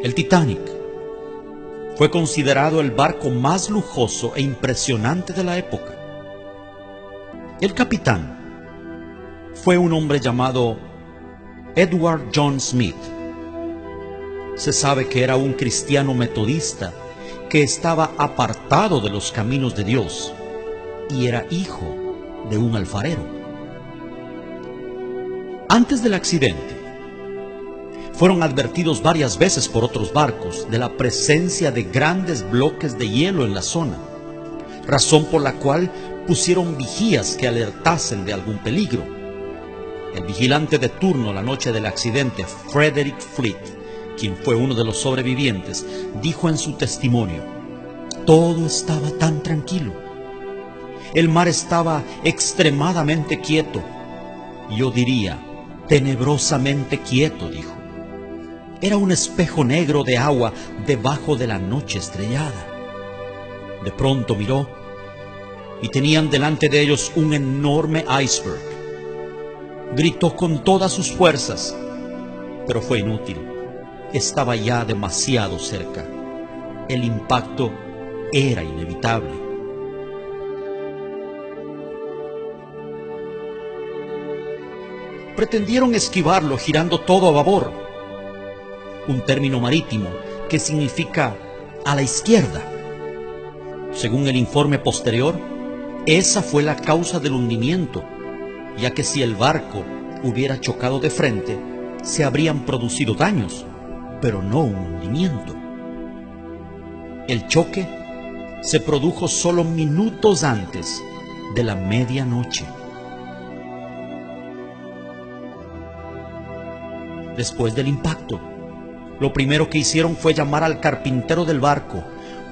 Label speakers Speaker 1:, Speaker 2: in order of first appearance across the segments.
Speaker 1: El Titanic fue considerado el barco más lujoso e impresionante de la época. El capitán fue un hombre llamado Edward John Smith. Se sabe que era un cristiano metodista que estaba apartado de los caminos de Dios y era hijo de un alfarero. Antes del accidente, fueron advertidos varias veces por otros barcos de la presencia de grandes bloques de hielo en la zona, razón por la cual pusieron vigías que alertasen de algún peligro. El vigilante de turno la noche del accidente, Frederick Fleet, quien fue uno de los sobrevivientes, dijo en su testimonio: todo estaba tan tranquilo. El mar estaba extremadamente quieto. Yo diría, tenebrosamente quieto, dijo. Era un espejo negro de agua debajo de la noche estrellada. De pronto miró y tenían delante de ellos un enorme iceberg. Gritó con todas sus fuerzas, pero fue inútil. Estaba ya demasiado cerca. El impacto era inevitable. Pretendieron esquivarlo girando todo a babor, un término marítimo que significa a la izquierda. Según el informe posterior, esa fue la causa del hundimiento, ya que si el barco hubiera chocado de frente, se habrían producido daños, pero no un hundimiento. El choque se produjo solo minutos antes de la medianoche. Después del impacto, lo primero que hicieron fue llamar al carpintero del barco,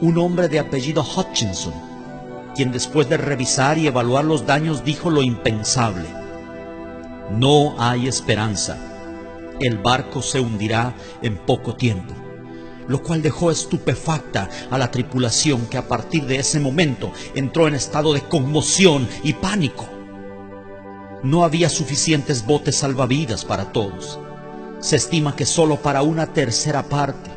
Speaker 1: un hombre de apellido Hutchinson, quien después de revisar y evaluar los daños dijo lo impensable: no hay esperanza, el barco se hundirá en poco tiempo, lo cual dejó estupefacta a la tripulación, que a partir de ese momento entró en estado de conmoción y pánico. No había suficientes botes salvavidas para todos. Se estima que solo para una tercera parte.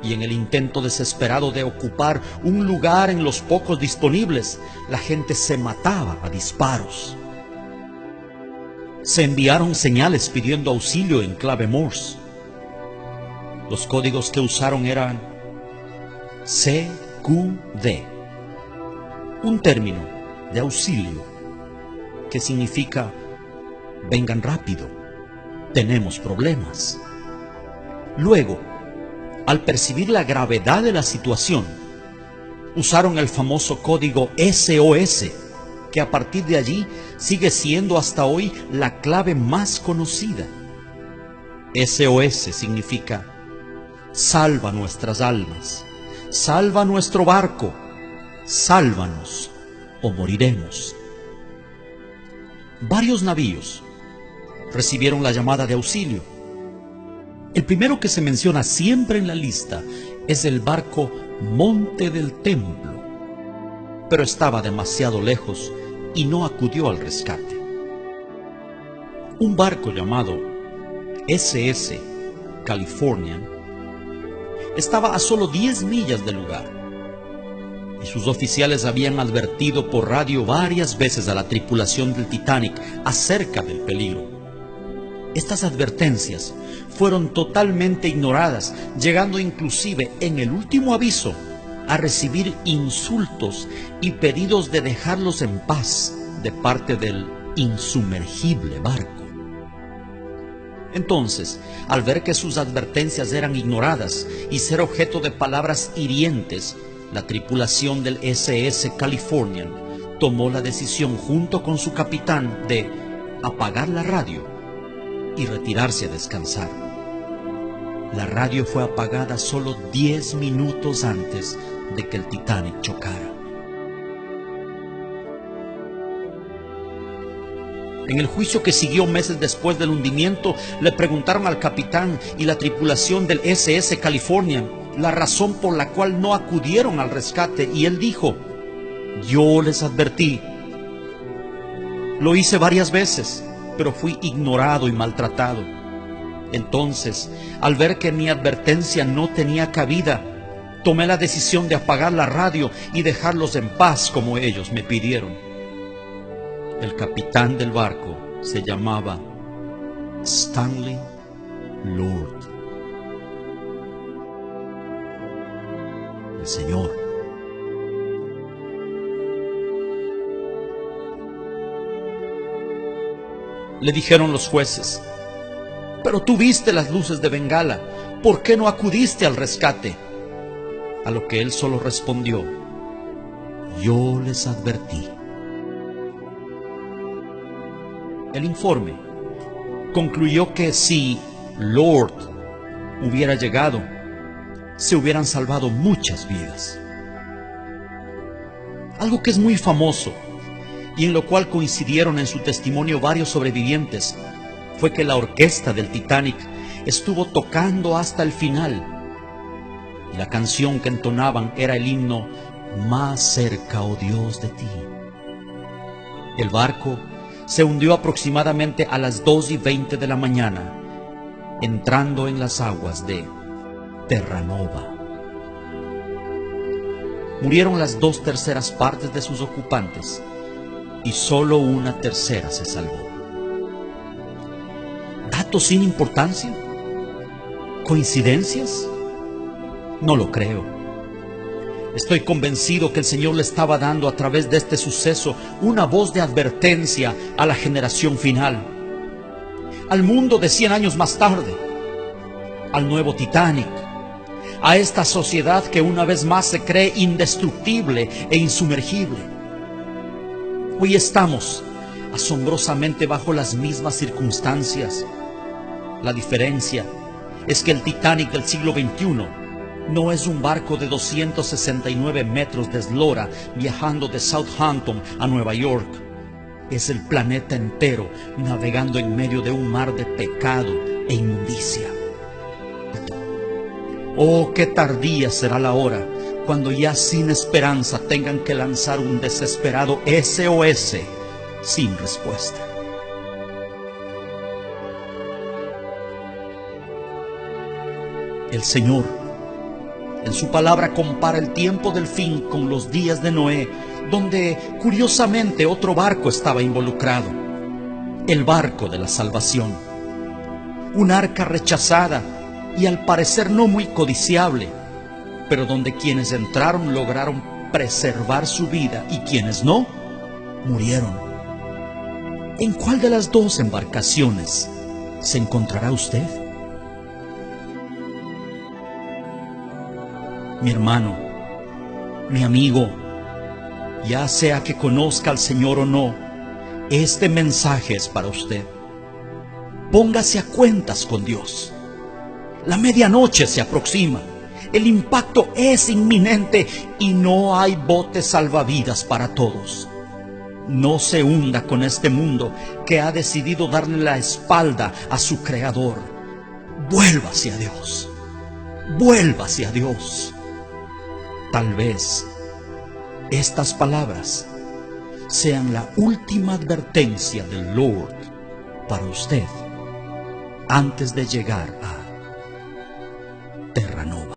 Speaker 1: Y en el intento desesperado de ocupar un lugar en los pocos disponibles, la gente se mataba a disparos. Se enviaron señales pidiendo auxilio en clave Morse. Los códigos que usaron eran CQD, un término de auxilio que significa vengan rápido, tenemos problemas. Luego, al percibir la gravedad de la situación, usaron el famoso código SOS, que a partir de allí sigue siendo hasta hoy la clave más conocida. SOS significa salva nuestras almas, salva nuestro barco, sálvanos o moriremos. Varios navíos recibieron la llamada de auxilio. El primero que se menciona siempre en la lista es el barco Monte del Templo, pero estaba demasiado lejos y no acudió al rescate. Un barco llamado SS Californian estaba a solo 10 millas del lugar, y sus oficiales habían advertido por radio varias veces a la tripulación del Titanic acerca del peligro. Estas advertencias fueron totalmente ignoradas, llegando inclusive en el último aviso a recibir insultos y pedidos de dejarlos en paz de parte del insumergible barco. Entonces, al ver que sus advertencias eran ignoradas y ser objeto de palabras hirientes, la tripulación del SS Californian tomó la decisión junto con su capitán de apagar la radio y retirarse a descansar. La radio fue apagada solo 10 minutos antes de que el Titanic chocara. En el juicio que siguió meses después del hundimiento, le preguntaron al capitán y la tripulación del SS Californian la razón por la cual no acudieron al rescate, y él dijo: yo les advertí. Lo hice varias veces, pero fui ignorado y maltratado. Entonces, al ver que mi advertencia no tenía cabida, tomé la decisión de apagar la radio y dejarlos en paz como ellos me pidieron. El capitán del barco se llamaba Stanley Lord. El Señor. Le dijeron los jueces: pero tú viste las luces de Bengala, ¿por qué no acudiste al rescate? A lo que él solo respondió: yo les advertí. El informe concluyó que si Lord hubiera llegado, se hubieran salvado muchas vidas. Algo que es muy famoso y en lo cual coincidieron en su testimonio varios sobrevivientes fue que la orquesta del Titanic estuvo tocando hasta el final, y la canción que entonaban era el himno Más cerca, oh Dios, de ti. El barco se hundió aproximadamente a las 2:20 de la mañana, entrando en las aguas de Terranova. Murieron las 2/3 partes de sus ocupantes y solo 1/3 se salvó. ¿Datos sin importancia? ¿Coincidencias? No lo creo. Estoy convencido que el Señor le estaba dando a través de este suceso una voz de advertencia a la generación final, al mundo de 100 años más tarde, al nuevo Titanic, a esta sociedad que una vez más se cree indestructible e insumergible. Hoy estamos asombrosamente bajo las mismas circunstancias. La diferencia es que el Titanic del siglo XXI no es un barco de 269 metros de eslora viajando de Southampton a Nueva York. Es el planeta entero navegando en medio de un mar de pecado e inmundicia. Oh, qué tardía será la hora cuando ya sin esperanza tengan que lanzar un desesperado SOS sin respuesta. El Señor, en su palabra, compara el tiempo del fin con los días de Noé, donde curiosamente otro barco estaba involucrado, el barco de la salvación. Un arca rechazada y al parecer no muy codiciable, pero donde quienes entraron lograron preservar su vida y quienes no, murieron. ¿En cuál de las dos embarcaciones se encontrará usted? Mi hermano, mi amigo, ya sea que conozca al Señor o no, este mensaje es para usted. Póngase a cuentas con Dios. La medianoche se aproxima, el impacto es inminente y no hay botes salvavidas para todos. No se hunda con este mundo que ha decidido darle la espalda a su Creador. Vuélvase a Dios, vuélvase a Dios. Tal vez estas palabras sean la última advertencia del Lord para usted antes de llegar a Terranova.